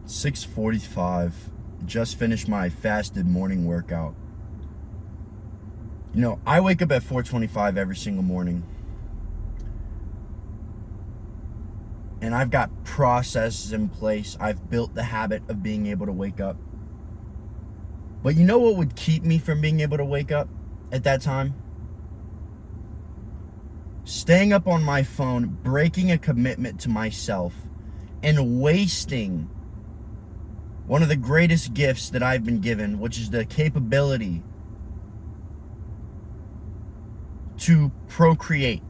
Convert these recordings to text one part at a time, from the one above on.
6:45. Just finished my fasted morning workout. You know, I wake up at 4:25 every single morning. And I've got processes in place. I've built the habit of being able to wake up. But you know what would keep me from being able to wake up at that time? Staying up on my phone, breaking a commitment to myself, and wasting one of the greatest gifts that I've been given, which is the capability to procreate,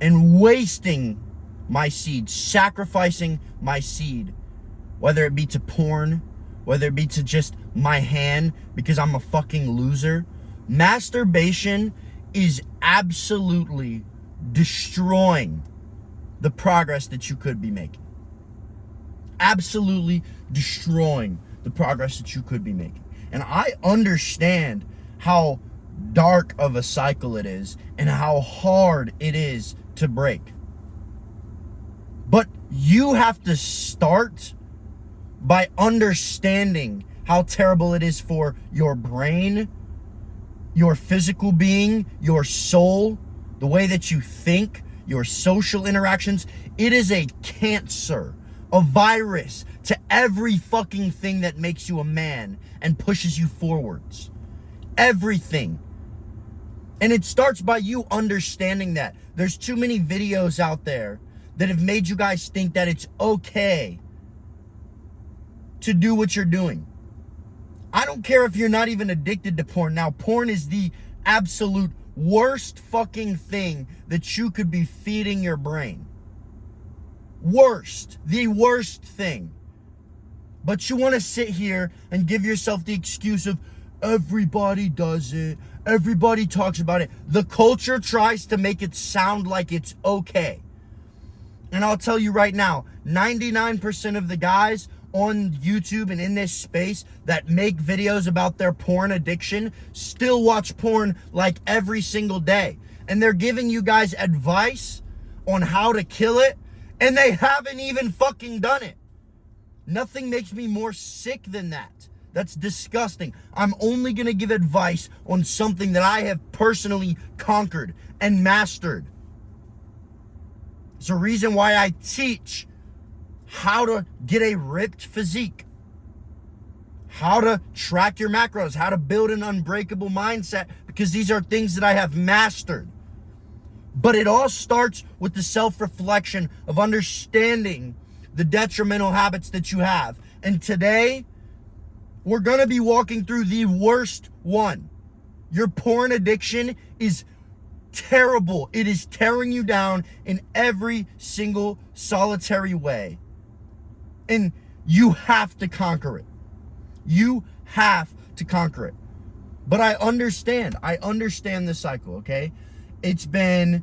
and wasting my seed, sacrificing my seed, whether it be to porn, whether it be to just my hand because I'm a fucking loser. Masturbation is absolutely destroying the progress that you could be making. Absolutely destroying the progress that you could be making. And I understand how dark of a cycle it is and how hard it is to break. But you have to start by understanding how terrible it is for your brain, your physical being, your soul, the way that you think, your social interactions. It is a cancer, a virus to every fucking thing that makes you a man and pushes you forwards. Everything. And it starts by you understanding that. There's too many videos out there that have made you guys think that it's okay to do what you're doing. I don't care if you're not even addicted to porn. Now, porn is the absolute worst fucking thing that you could be feeding your brain. Worst. The worst thing. But you want to sit here and give yourself the excuse of everybody does it. Everybody talks about it. The culture tries to make it sound like it's okay. And I'll tell you right now, 99% of the guys on YouTube and in this space that make videos about their porn addiction still watch porn like every single day. And they're giving you guys advice on how to kill it, and they haven't even fucking done it. Nothing makes me more sick than that. That's disgusting. I'm only gonna give advice on something that I have personally conquered and mastered. It's a reason why I teach how to get a ripped physique, how to track your macros, how to build an unbreakable mindset, because these are things that I have mastered. But it all starts with the self-reflection of understanding the detrimental habits that you have. And today, we're going to be walking through the worst one. Your porn addiction is terrible. It is tearing you down in every single solitary way. And you have to conquer it. You have to conquer it. But I understand the cycle, okay? It's been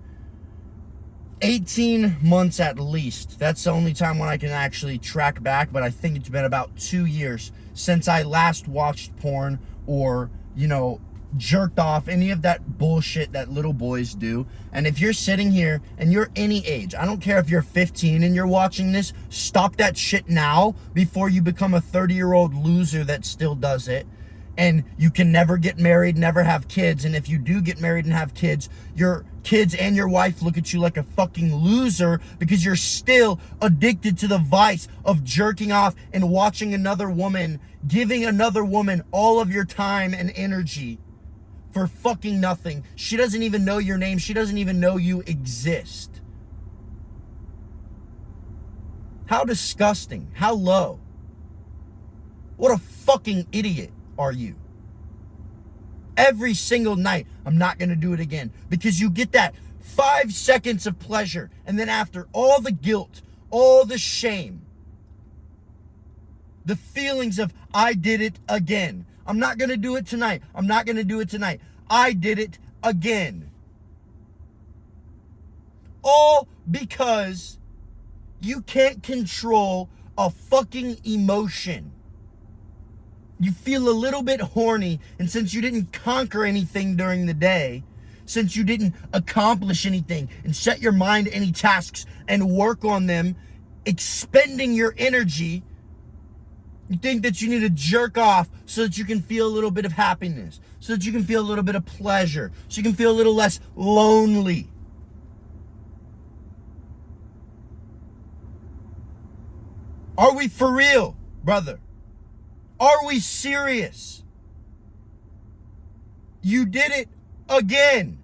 18 months at least. That's the only time when I can actually track back, but I think it's been about 2 years since I last watched porn or, jerked off, any of that bullshit that little boys do. And if you're sitting here and you're any age, I don't care if you're 15 and you're watching this, stop that shit now before you become a 30-year-old loser that still does it. And you can never get married, never have kids. And if you do get married and have kids, your kids and your wife look at you like a fucking loser because you're still addicted to the vice of jerking off and watching another woman, giving another woman all of your time and energy for fucking nothing. She doesn't even know your name. She doesn't even know you exist. How disgusting. How low. What a fucking idiot are you? Every single night, I'm not going to do it again. Because you get that 5 seconds of pleasure. And then after, all the guilt, all the shame, the feelings of, I did it again. I'm not going to do it tonight. I'm not going to do it tonight. I did it again. All because you can't control a fucking emotion. You feel a little bit horny, and since you didn't conquer anything during the day, since you didn't accomplish anything and set your mind any tasks and work on them, expending your energy, You think that you need to jerk off so that you can feel a little bit of happiness, so that you can feel a little bit of pleasure, so you can feel a little less lonely. Are we for real, brother? Are we serious? You did it again.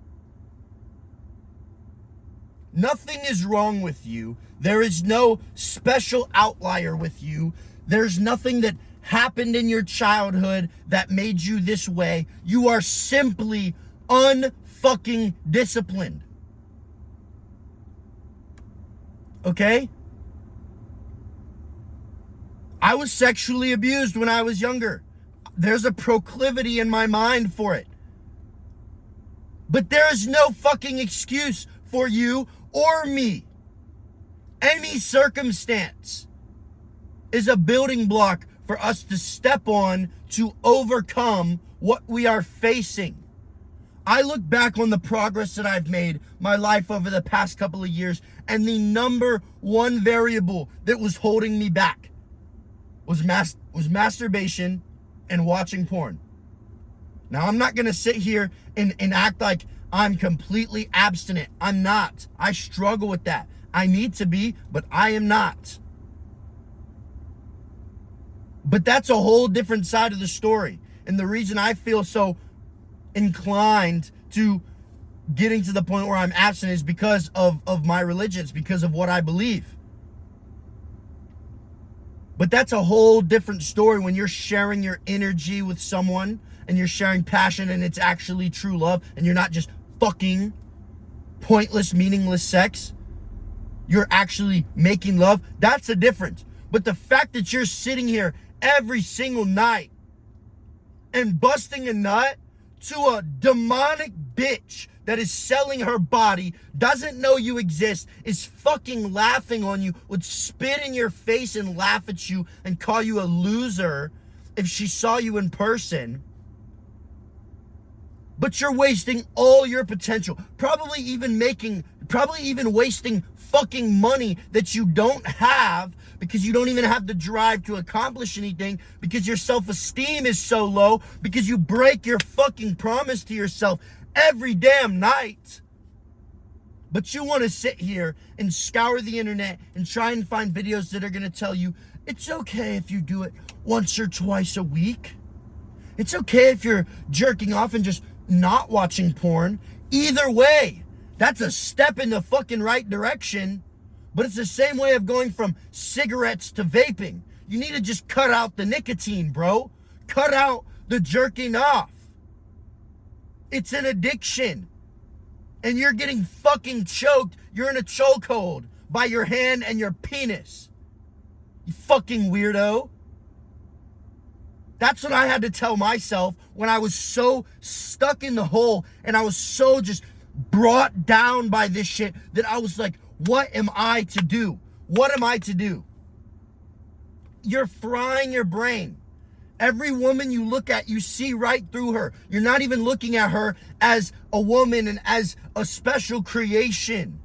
Nothing is wrong with you. There is no special outlier with you. There's nothing that happened in your childhood that made you this way. You are simply unfucking disciplined. Okay? I was sexually abused when I was younger. There's a proclivity in my mind for it. But there is no fucking excuse for you or me. Any circumstance is a building block for us to step on to overcome what we are facing. I look back on the progress that I've made my life over the past couple of years, and the number one variable that was holding me back was masturbation and watching porn. Now, I'm not going to sit here and act like I'm completely abstinent. I'm not. I struggle with that. I need to be, but I am not. But that's a whole different side of the story. And the reason I feel so inclined to getting to the point where I'm abstinent is because of my religion. It's because of what I believe. But that's a whole different story when you're sharing your energy with someone and you're sharing passion and it's actually true love and you're not just fucking pointless, meaningless sex. You're actually making love. That's a difference. But the fact that you're sitting here every single night and busting a nut to a demonic bitch that is selling her body, doesn't know you exist, is fucking laughing on you, would spit in your face and laugh at you and call you a loser if she saw you in person. But you're wasting all your potential, probably even wasting fucking money that you don't have because you don't even have the drive to accomplish anything, because your self-esteem is so low, because you break your fucking promise to yourself every damn night. But you want to sit here and scour the internet and try and find videos that are going to tell you it's okay if you do it once or twice a week. It's okay if you're jerking off and just not watching porn. Either way, that's a step in the fucking right direction. But it's the same way of going from cigarettes to vaping. You need to just cut out the nicotine, bro. Cut out the jerking off. It's an addiction. And you're getting fucking choked. You're in a chokehold by your hand and your penis. You fucking weirdo. That's what I had to tell myself when I was so stuck in the hole and I was so just brought down by this shit that I was like, what am I to do? What am I to do? You're frying your brain. Every woman you look at, you see right through her. You're not even looking at her as a woman and as a special creation.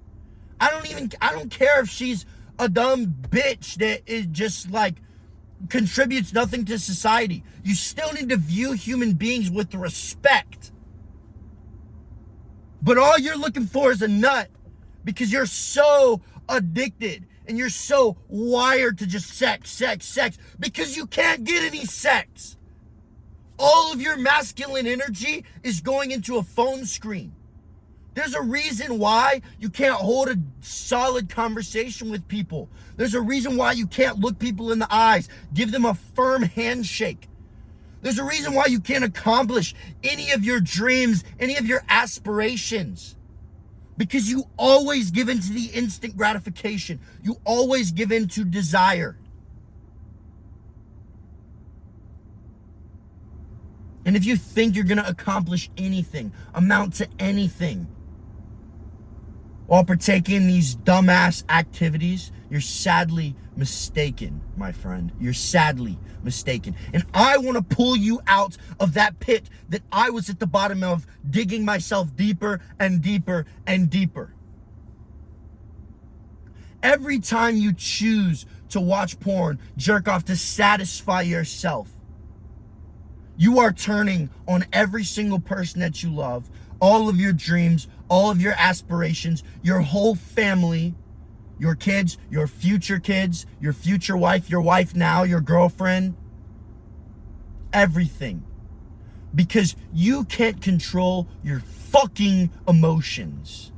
I don't care if she's a dumb bitch that is just like contributes nothing to society. You still need to view human beings with respect. But all you're looking for is a nut because you're so addicted and you're so wired to just sex because you can't get any sex. All of your masculine energy is going into a phone screen. There's a reason why you can't hold a solid conversation with people. There's a reason why you can't look people in the eyes, give them a firm handshake. There's a reason why you can't accomplish any of your dreams, any of your aspirations. Because you always give in to the instant gratification. You always give in to desire. And if you think you're going to accomplish anything, amount to anything, while partaking in these dumbass activities, you're sadly mistaken, my friend. You're sadly mistaken. And I want to pull you out of that pit that I was at the bottom of, digging myself deeper and deeper and deeper. Every time you choose to watch porn, jerk off to satisfy yourself, you are turning on every single person that you love, all of your dreams, all of your aspirations, your whole family, your kids, your future wife, your wife now, your girlfriend, everything. Because you can't control your fucking emotions.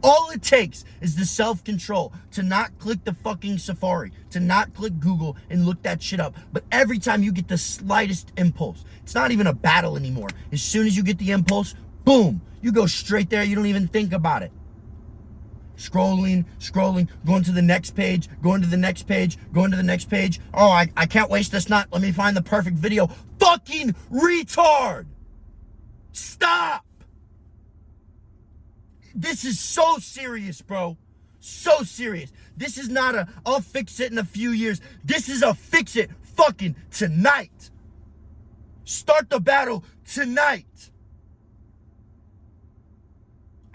All it takes is the self-control to not click the fucking Safari, to not click Google and look that shit up. But every time you get the slightest impulse, it's not even a battle anymore. As soon as you get the impulse, boom, you go straight there. You don't even think about it. Scrolling, going to the next page, going to the next page. Oh, I can't waste this night. Let me find the perfect video. Fucking retard! Stop! This is so serious, bro. So serious. This is not a, I'll fix it in a few years. This is a fix it fucking tonight. Start the battle tonight.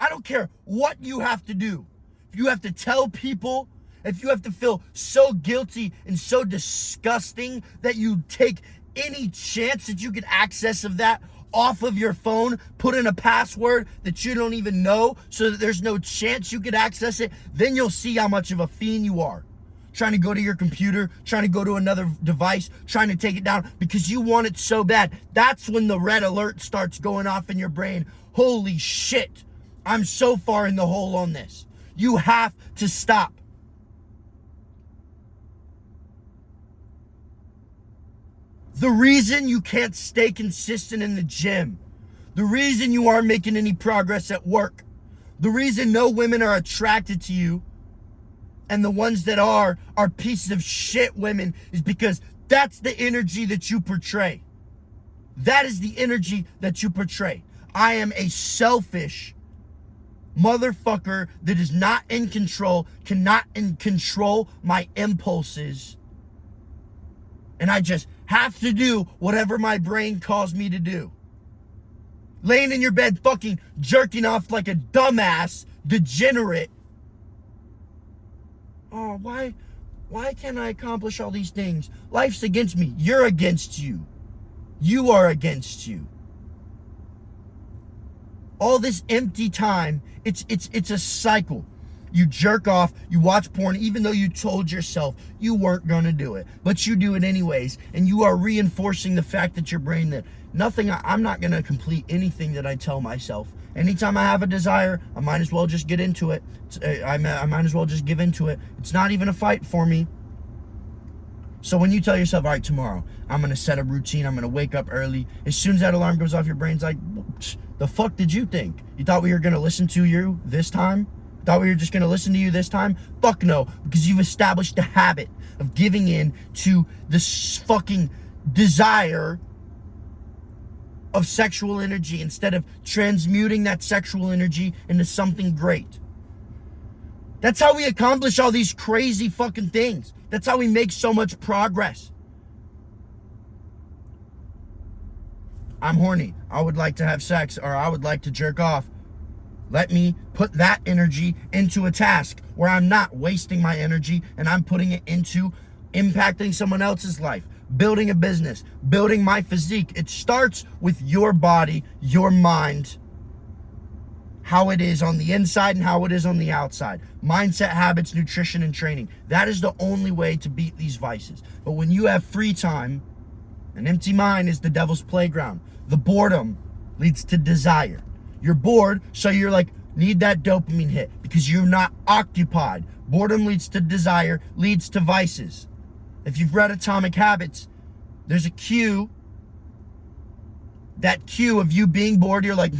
I don't care what you have to do. If you have to tell people, if you have to feel so guilty and so disgusting that you take any chance that you get access of that off of your phone, put in a password that you don't even know so that there's no chance you could access it, then you'll see how much of a fiend you are. Trying to go to your computer, trying to go to another device, trying to take it down because you want it so bad. That's when the red alert starts going off in your brain. Holy shit, I'm so far in the hole on this. You have to stop. The reason you can't stay consistent in the gym, the reason you aren't making any progress at work, the reason no women are attracted to you, and the ones that are pieces of shit women, is because that's the energy that you portray. That is the energy that you portray. I am a selfish motherfucker that is not in control, cannot control my impulses. And I just have to do whatever my brain calls me to do. Laying in your bed fucking jerking off like a dumbass degenerate. Oh, why can't I accomplish all these things? Life's against me. You're against you. You are against you. All this empty time, it's a cycle. You jerk off, you watch porn, even though you told yourself you weren't going to do it. But you do it anyways, and you are reinforcing the fact that your brain that I'm not going to complete anything that I tell myself. Anytime I have a desire, I might as well just get into it. I might as well just give into it. It's not even a fight for me. So when you tell yourself, all right, tomorrow, I'm going to set a routine, I'm going to wake up early. As soon as that alarm goes off, your brain's like, the fuck did you think? You thought we were going to listen to you this time? Thought we were just going to listen to you this time? Fuck no, because you've established the habit of giving in to this fucking desire of sexual energy instead of transmuting that sexual energy into something great. That's how we accomplish all these crazy fucking things. That's how we make so much progress. I'm horny. I would like to have sex, or I would like to jerk off. Let me put that energy into a task where I'm not wasting my energy and I'm putting it into impacting someone else's life, building a business, building my physique. It starts with your body, your mind, how it is on the inside and how it is on the outside. Mindset, habits, nutrition, and training. That is the only way to beat these vices. But when you have free time, an empty mind is the devil's playground. The boredom leads to desire. You're bored, so you're like, need that dopamine hit because you're not occupied. Boredom leads to desire, leads to vices. If you've read Atomic Habits, there's a cue. That cue of you being bored, you're like,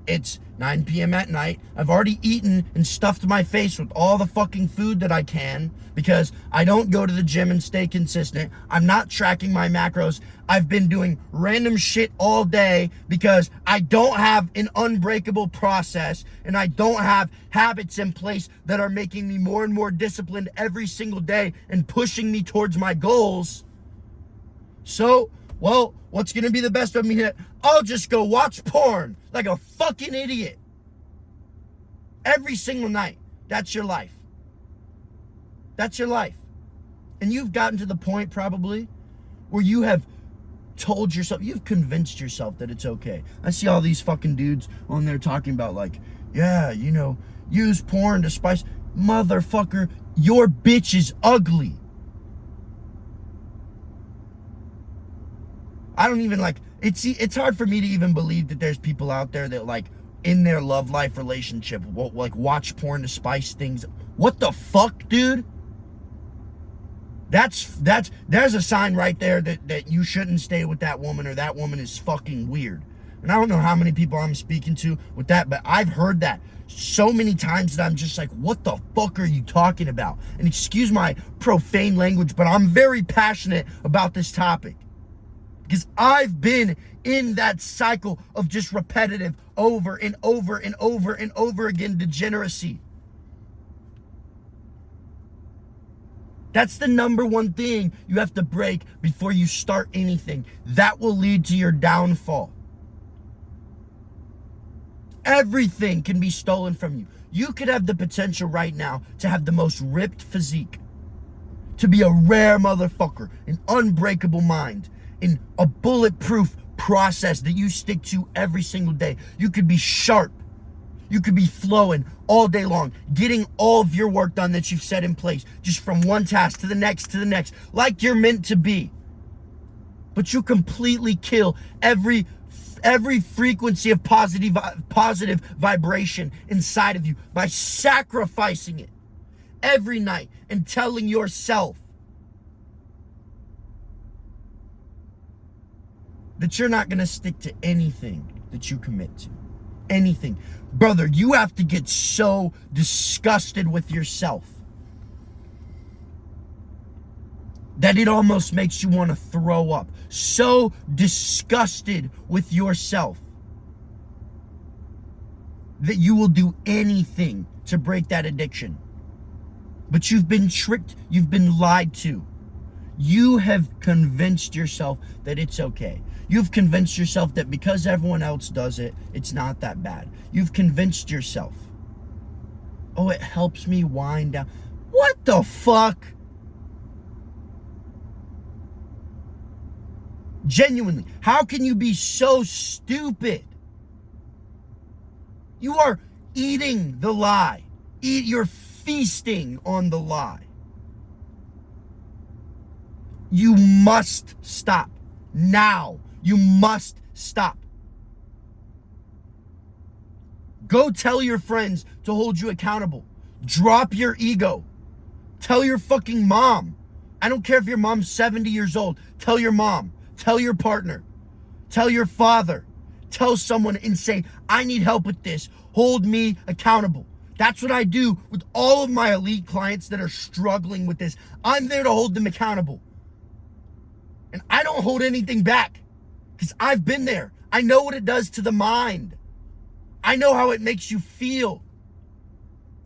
it's 9 p.m. at night. I've already eaten and stuffed my face with all the fucking food that I can because I don't go to the gym and stay consistent. I'm not tracking my macros. I've been doing random shit all day because I don't have an unbreakable process and I don't have habits in place that are making me more and more disciplined every single day and pushing me towards my goals. So, well, what's going to be the best of me here? I'll just go watch porn like a fucking idiot. Every single night. That's your life. That's your life. And you've gotten to the point probably where you have told yourself, you've convinced yourself that it's okay. I see all these fucking dudes on there talking about like, yeah, you know, use porn to spice. Motherfucker, your bitch is ugly. I don't even like, it's hard for me to even believe that there's people out there that like in their love life relationship will like watch porn to spice things. What the fuck, dude? There's a sign right there that you shouldn't stay with that woman, or that woman is fucking weird. And I don't know how many people I'm speaking to with that, but I've heard that so many times that I'm just like, what the fuck are you talking about? And excuse my profane language, but I'm very passionate about this topic. Because I've been in that cycle of just repetitive over and over and over and over again degeneracy. That's the number one thing you have to break before you start anything. That will lead to your downfall. Everything can be stolen from you. You could have the potential right now to have the most ripped physique, to be a rare motherfucker, an unbreakable mind, in a bulletproof process that you stick to every single day. You could be sharp. You could be flowing all day long, getting all of your work done that you've set in place, just from one task to the next, like you're meant to be. But you completely kill every frequency of positive vibration inside of you by sacrificing it every night and telling yourself that you're not going to stick to anything that you commit to. Anything. Brother, you have to get so disgusted with yourself that it almost makes you want to throw up. So disgusted with yourself that you will do anything to break that addiction. But you've been tricked, you've been lied to. You have convinced yourself that it's okay. You've convinced yourself that because everyone else does it, it's not that bad. You've convinced yourself, oh, it helps me wind down. What the fuck? Genuinely, how can you be so stupid? You are eating the lie. You're feasting on the lie. You must stop. Now. You must stop. Go tell your friends to hold you accountable. Drop your ego. Tell your fucking mom. I don't care if your mom's 70 years old. Tell your mom. Tell your partner. Tell your father. Tell someone and say, I need help with this. Hold me accountable. That's what I do with all of my elite clients that are struggling with this. I'm there to hold them accountable. And I don't hold anything back because I've been there. I know what it does to the mind. I know how it makes you feel.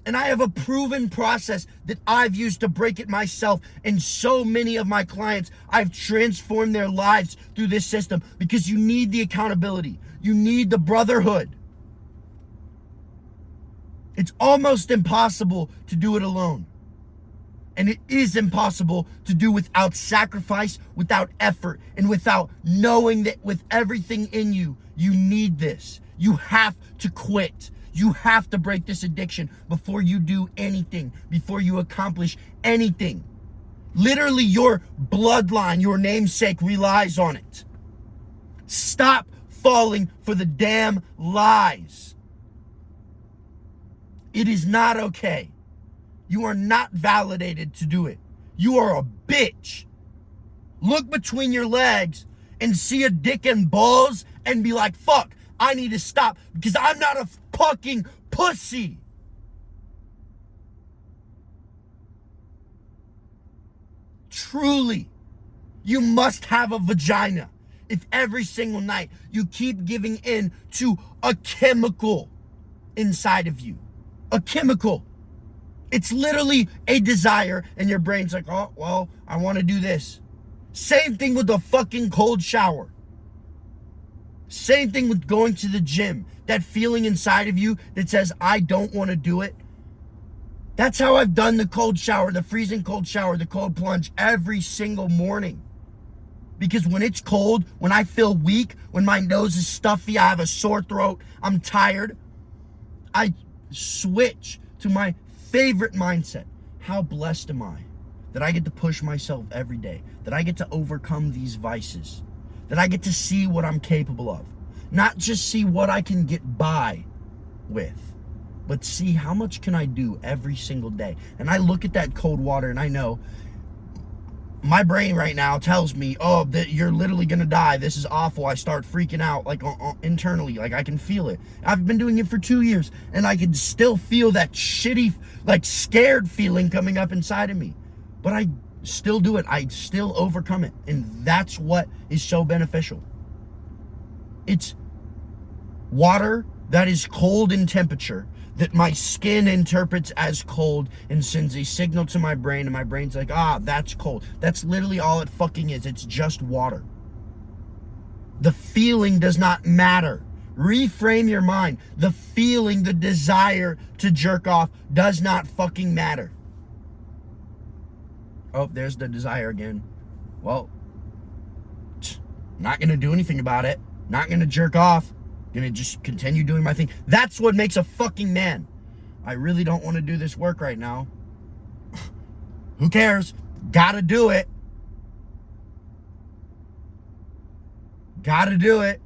And I have a proven process that I've used to break it myself. And so many of my clients, I've transformed their lives through this system because you need the accountability. You need the brotherhood. It's almost impossible to do it alone. And it is impossible to do without sacrifice, without effort, and without knowing that with everything in you, you need this. You have to quit. You have to break this addiction before you do anything, before you accomplish anything. Literally, your bloodline, your namesake relies on it. Stop falling for the damn lies. It is not okay. You are not validated to do it. You are a bitch. Look between your legs and see a dick and balls and be like, fuck, I need to stop because I'm not a fucking pussy. Truly, you must have a vagina if every single night you keep giving in to a chemical inside of you. A chemical. It's literally a desire, and your brain's like, oh, well, I want to do this. Same thing with the fucking cold shower. Same thing with going to the gym. That feeling inside of you that says, I don't want to do it. That's how I've done the cold shower, the freezing cold shower, the cold plunge every single morning. Because when it's cold, when I feel weak, when my nose is stuffy, I have a sore throat, I'm tired, I switch to my favorite mindset. How blessed am I that I get to push myself every day, that I get to overcome these vices, that I get to see what I'm capable of. Not just see what I can get by with, but see how much can I do every single day. And I look at that cold water and I know my brain right now tells me, oh, that you're literally gonna die. This is awful. I start freaking out, like internally, like I can feel it. I've been doing it for 2 years and I can still feel that shitty, like scared feeling coming up inside of me. But I still do it. I still overcome it. And that's what is so beneficial. It's water that is cold in temperature, that my skin interprets as cold and sends a signal to my brain, and my brain's like, that's cold. That's literally all it fucking is. It's just water. The feeling does not matter. Reframe your mind. The feeling, the desire to jerk off does not fucking matter. Oh, there's the desire again. Well, not gonna do anything about it. Not gonna jerk off. Gonna just continue doing my thing. That's what makes a fucking man. I really don't want to do this work right now. Who cares? Gotta do it. Gotta do it.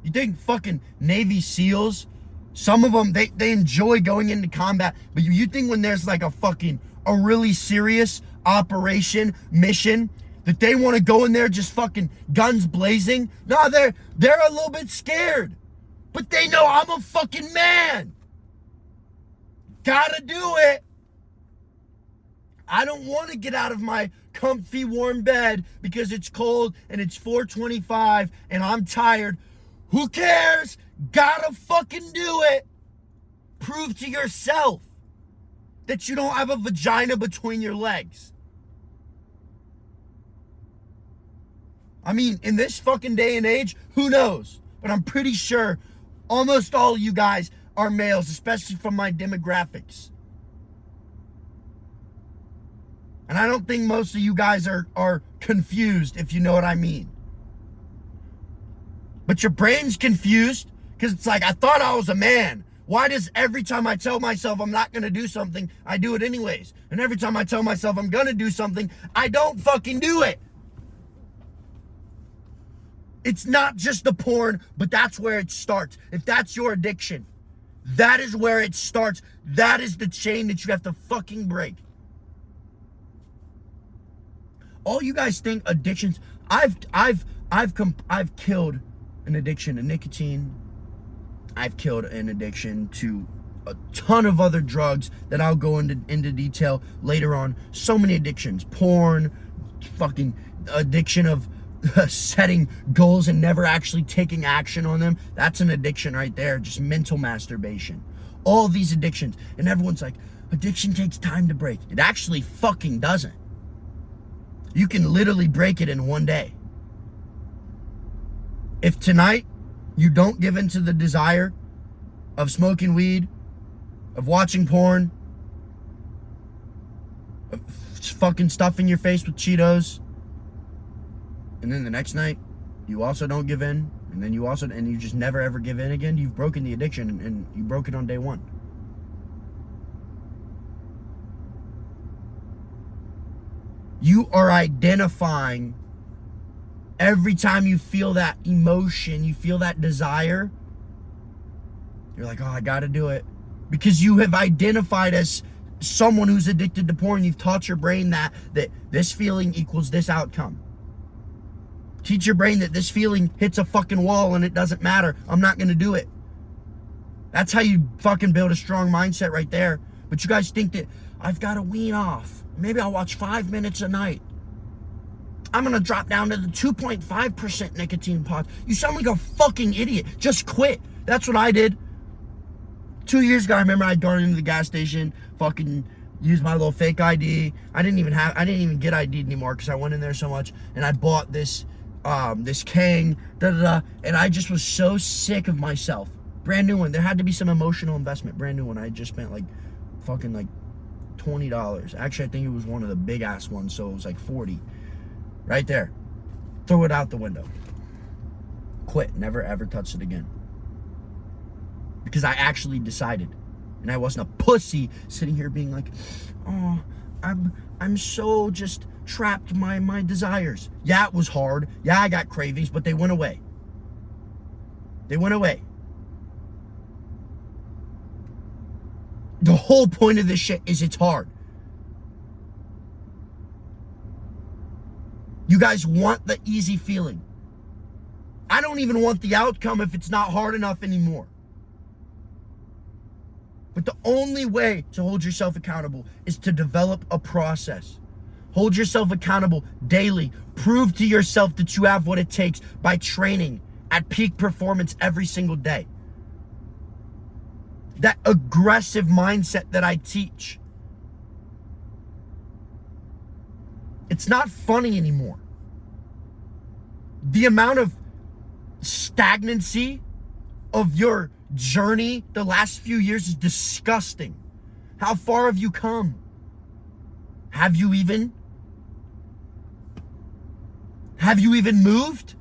You think fucking Navy SEALs, some of them, they enjoy going into combat, but you think when there's like a really serious operation, mission, that they want to go in there just fucking guns blazing? No, they're a little bit scared. But they know I'm a fucking man. Gotta do it. I don't want to get out of my comfy warm bed because it's cold and it's 4:25 and I'm tired. Who cares? Gotta fucking do it. Prove to yourself that you don't have a vagina between your legs. I mean, in this fucking day and age, who knows? But I'm pretty sure almost all of you guys are males, especially from my demographics. And I don't think most of you guys are confused, if you know what I mean. But your brain's confused because it's like, I thought I was a man. Why does every time I tell myself I'm not going to do something, I do it anyways? And every time I tell myself I'm going to do something, I don't fucking do it. It's not just the porn, but that's where it starts. If that's your addiction, that is where it starts. That is the chain that you have to fucking break. All you guys think addictions, I've killed an addiction to nicotine. I've killed an addiction to a ton of other drugs that I'll go into detail later on. So many addictions, porn, fucking addiction of setting goals and never actually taking action on them. That's an addiction right there, just mental masturbation. All these addictions, and everyone's like, addiction takes time to break. It actually fucking doesn't. You can literally break it in one day. If tonight you don't give in to the desire of smoking weed, of watching porn, of fucking stuffing your face with Cheetos, and then the next night you also don't give in, and then you just never ever give in again, you've broken the addiction, and you broke it on day one. You are identifying every time you feel that emotion, you feel that desire, you're like, oh, I gotta do it. Because you have identified as someone who's addicted to porn. You've taught your brain that this feeling equals this outcome. Teach your brain that this feeling hits a fucking wall and it doesn't matter. I'm not gonna do it. That's how you fucking build a strong mindset right there. But you guys think that I've gotta wean off. Maybe I'll watch 5 minutes a night. I'm gonna drop down to the 2.5% nicotine pod. You sound like a fucking idiot. Just quit. That's what I did. 2 years ago, I remember I'd gone into the gas station, fucking used my little fake ID. I didn't even get ID anymore because I went in there so much, and I bought this Kang, and I just was so sick of myself. Brand new one. There had to be some emotional investment. Brand new one. I just spent like fucking like $20. Actually, I think it was one of the big ass ones, so it was like 40. Right there. Throw it out the window. Quit. Never ever touch it again. Because I actually decided. And I wasn't a pussy sitting here being like, oh, I'm so just trapped my desires. Yeah, it was hard. Yeah, I got cravings, but they went away. They went away. The whole point of this shit is it's hard. You guys want the easy feeling. I don't even want the outcome if it's not hard enough anymore. But the only way to hold yourself accountable is to develop a process. Hold yourself accountable daily. Prove to yourself that you have what it takes by training at peak performance every single day. That aggressive mindset that I teach. It's not funny anymore. The amount of stagnancy of your journey the last few years is disgusting. How far have you come? Have you even moved?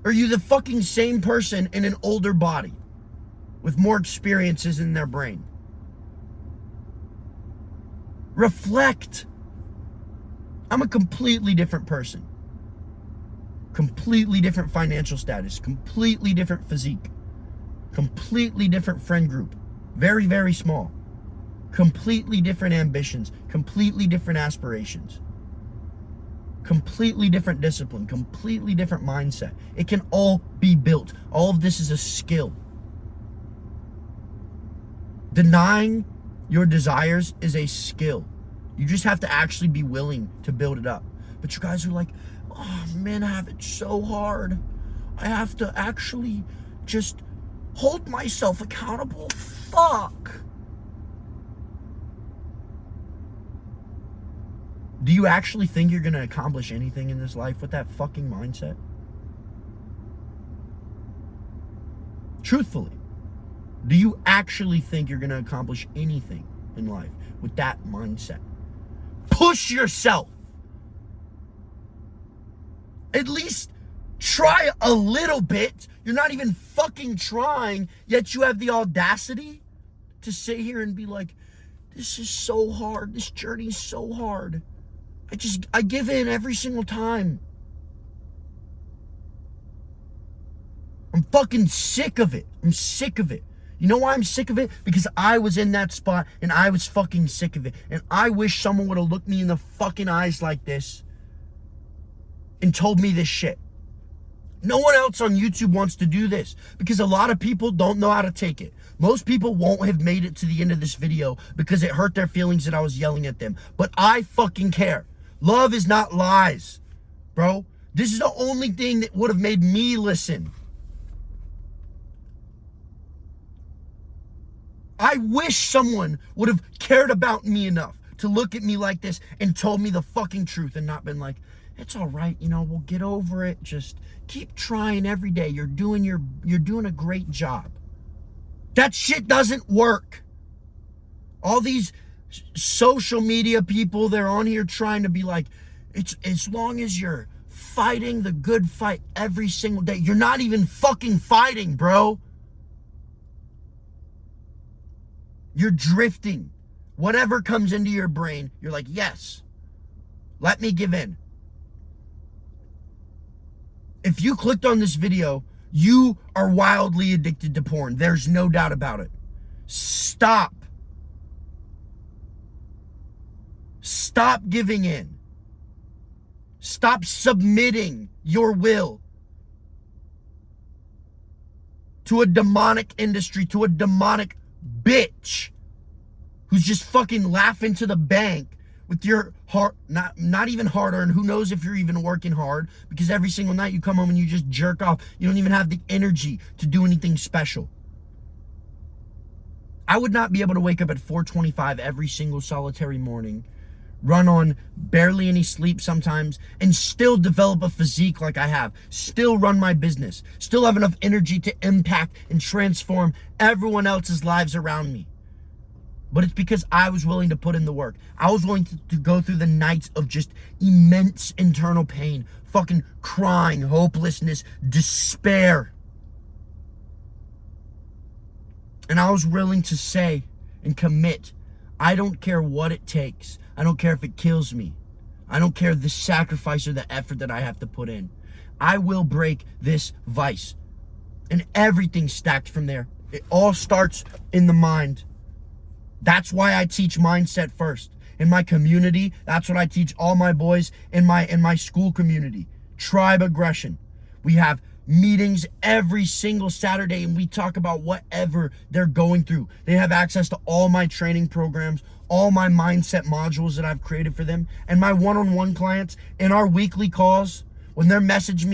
Or are you the fucking same person in an older body with more experiences in their brain? Reflect. I'm a completely different person. Completely different financial status. Completely different physique. Completely different friend group. Very, very small. Completely different ambitions. Completely different aspirations. Completely different discipline. Completely different mindset. It can all be built. All of this is a skill. Denying your desires is a skill. You just have to actually be willing to build it up. But you guys are like, oh man, I have it so hard. I have to actually just hold myself accountable. Fuck. Do you actually think you're going to accomplish anything in this life with that fucking mindset? Truthfully, do you actually think you're going to accomplish anything in life with that mindset? Push yourself. At least try a little bit. You're not even fucking trying, yet you have the audacity to sit here and be like, this is so hard. This journey is so hard. I give in every single time. I'm fucking sick of it. I'm sick of it. You know why I'm sick of it? Because I was in that spot and I was fucking sick of it. And I wish someone would have looked me in the fucking eyes like this and told me this shit. No one else on YouTube wants to do this because a lot of people don't know how to take it. Most people won't have made it to the end of this video because it hurt their feelings that I was yelling at them. But I fucking care. Love is not lies, bro. This is the only thing that would have made me listen. I wish someone would have cared about me enough to look at me like this and told me the fucking truth and not been like, it's all right, you know, we'll get over it. Just keep trying every day. You're doing a great job. That shit doesn't work. All these social media people, they're on here trying to be like, it's as long as you're fighting the good fight every single day. You're not even fucking fighting, bro. You're drifting. Whatever comes into your brain, you're like, yes, let me give in. If you clicked on this video, you are wildly addicted to porn. There's no doubt about it. Stop. Stop giving in. Stop submitting your will to a demonic industry, to a demonic bitch who's just fucking laughing to the bank with your heart, not even hard earned. Who knows if you're even working hard, because every single night you come home and you just jerk off. You don't even have the energy to do anything special. I would not be able to wake up at 4:25 every single solitary morning, run on barely any sleep sometimes, and still develop a physique like I have, still run my business, still have enough energy to impact and transform everyone else's lives around me. But it's because I was willing to put in the work. I was willing to go through the nights of just immense internal pain, fucking crying, hopelessness, despair. And I was willing to say and commit, I don't care what it takes. I don't care if it kills me. I don't care the sacrifice or the effort that I have to put in. I will break this vice. And everything stacked from there. It all starts in the mind. That's why I teach mindset first. In my community, that's what I teach all my boys in my school community. Tribe aggression. We have meetings every single Saturday and we talk about whatever they're going through. They have access to all my training programs, all my mindset modules that I've created for them, and my one-on-one clients in our weekly calls. When they're messaging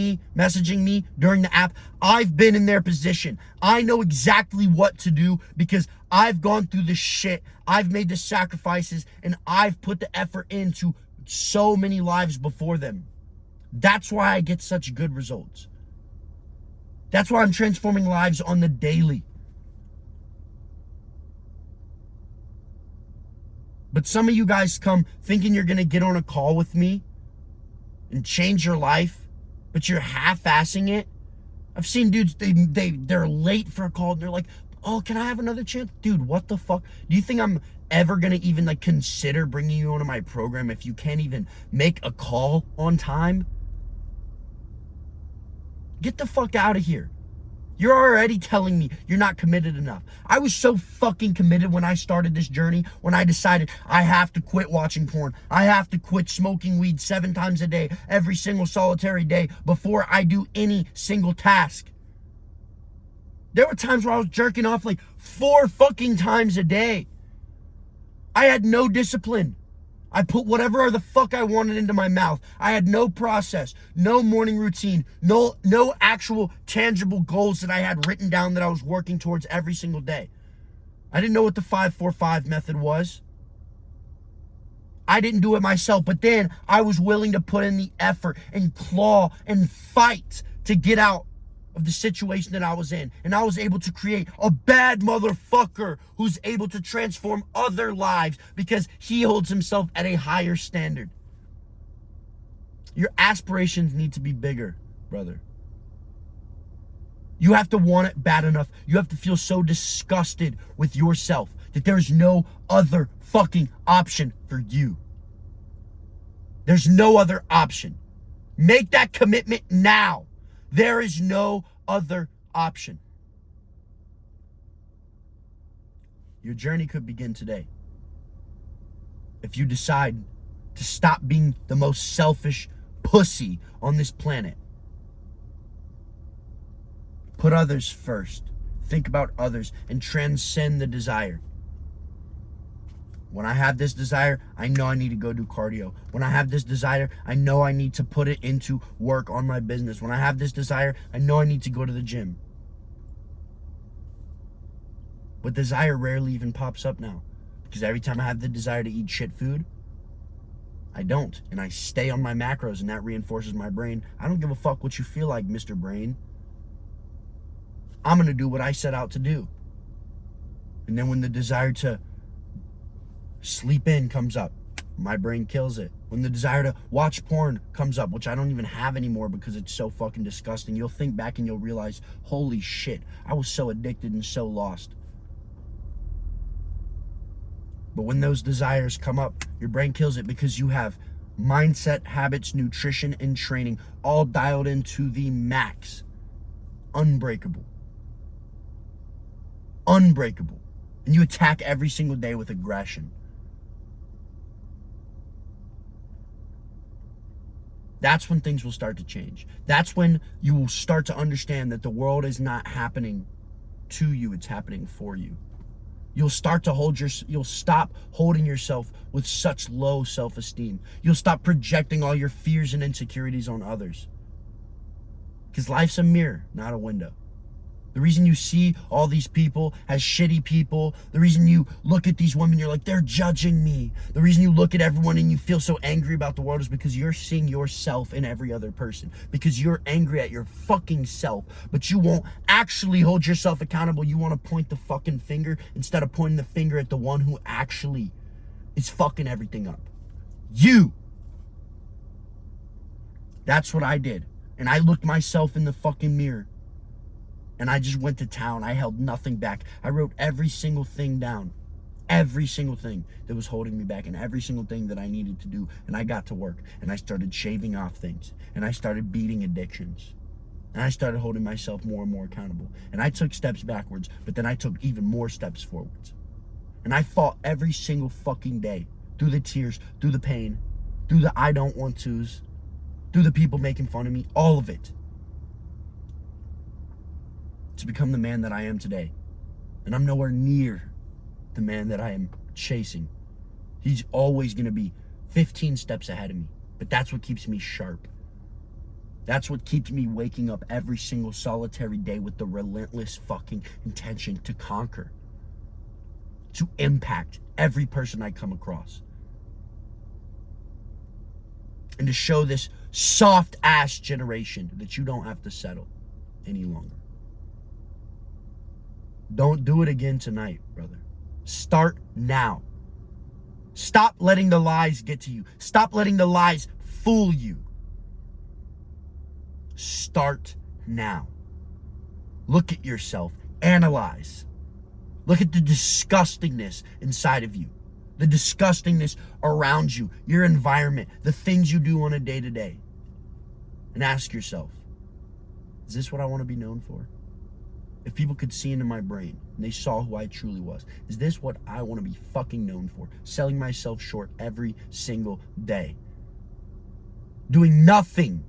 me during the app, I've been in their position. I know exactly what to do because I've gone through the shit. I've made the sacrifices and I've put the effort into so many lives before them. That's why I get such good results. That's why I'm transforming lives on the daily. But some of you guys come thinking you're gonna get on a call with me and change your life, but you're half-assing it. I've seen dudes, they're late for a call and they're like, oh, can I have another chance? Dude, what the fuck? Do you think I'm ever gonna even like consider bringing you onto my program if you can't even make a call on time? Get the fuck out of here. You're already telling me you're not committed enough. I was so fucking committed when I started this journey, when I decided I have to quit watching porn. I have to quit smoking weed 7 times a day, every single solitary day, before I do any single task. There were times where I was jerking off like 4 fucking times a day. I had no discipline. I put whatever the fuck I wanted into my mouth. I had no process, no morning routine, no actual tangible goals that I had written down that I was working towards every single day. I didn't know what the 5-4-5 method was. I didn't do it myself, but then I was willing to put in the effort and claw and fight to get out of the situation that I was in. And I was able to create a bad motherfucker who's able to transform other lives because he holds himself at a higher standard. Your aspirations need to be bigger, brother. You have to want it bad enough. You have to feel so disgusted with yourself that there's no other fucking option for you. There's no other option. Make that commitment now. There is no other option. Your journey could begin today. If you decide to stop being the most selfish pussy on this planet. Put others first. Think about others and transcend the desire. When I have this desire, I know I need to go do cardio. When I have this desire, I know I need to put it into work on my business. When I have this desire, I know I need to go to the gym. But desire rarely even pops up now. Because every time I have the desire to eat shit food, I don't. And I stay on my macros and that reinforces my brain. I don't give a fuck what you feel like, Mr. Brain. I'm going to do what I set out to do. And then when the desire to sleep in comes up, my brain kills it. When the desire to watch porn comes up, which I don't even have anymore because it's so fucking disgusting, you'll think back and you'll realize, holy shit, I was so addicted and so lost. But when those desires come up, your brain kills it because you have mindset, habits, nutrition, and training all dialed into the max. Unbreakable. Unbreakable. And you attack every single day with aggression. That's when things will start to change. That's when you will start to understand that the world is not happening to you, it's happening for you. You'll stop holding yourself with such low self-esteem. You'll stop projecting all your fears and insecurities on others. Because life's a mirror, not a window. The reason you see all these people as shitty people, the reason you look at these women, you're like, they're judging me. The reason you look at everyone and you feel so angry about the world is because you're seeing yourself in every other person. Because you're angry at your fucking self, but you won't actually hold yourself accountable. You want to point the fucking finger instead of pointing the finger at the one who actually is fucking everything up. You. That's what I did. And I looked myself in the fucking mirror. And I just went to town. I held nothing back. I wrote every single thing down. Every single thing that was holding me back and every single thing that I needed to do. And I got to work. And I started shaving off things. And I started beating addictions. And I started holding myself more and more accountable. And I took steps backwards, but then I took even more steps forwards. And I fought every single fucking day. Through the tears, through the pain, through the I don't want tos, through the people making fun of me, all of it. To become the man that I am today. And I'm nowhere near the man that I am chasing. He's always going to be 15 steps ahead of me. But that's what keeps me sharp. That's what keeps me waking up every single solitary day with the relentless fucking intention to conquer. To impact every person I come across. And to show this soft ass generation that you don't have to settle any longer. Don't do it again tonight, brother. Start now. Stop letting the lies get to you. Stop letting the lies fool you. Start now. Look at yourself. Analyze. Look at the disgustingness inside of you. The disgustingness around you. Your environment. The things you do on a day-to-day. And ask yourself, is this what I want to be known for? If people could see into my brain and they saw who I truly was, is this what I want to be fucking known for? Selling myself short every single day. Doing nothing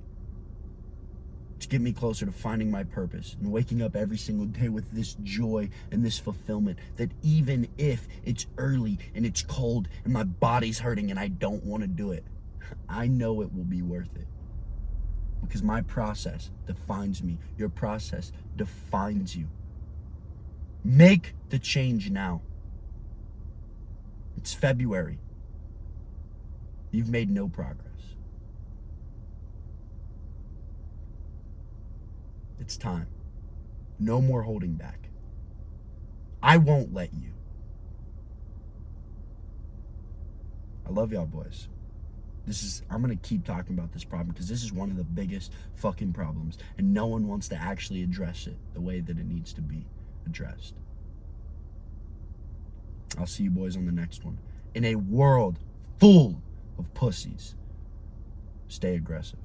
to get me closer to finding my purpose and waking up every single day with this joy and this fulfillment that even if it's early and it's cold and my body's hurting and I don't want to do it, I know it will be worth it. Because my process defines me. Your process defines you. Make the change now. It's February. You've made no progress. It's time. No more holding back. I won't let you. I love y'all boys. I'm going to keep talking about this problem because this is one of the biggest fucking problems and no one wants to actually address it the way that it needs to be addressed. I'll see you boys on the next one. In a world full of pussies, stay aggressive.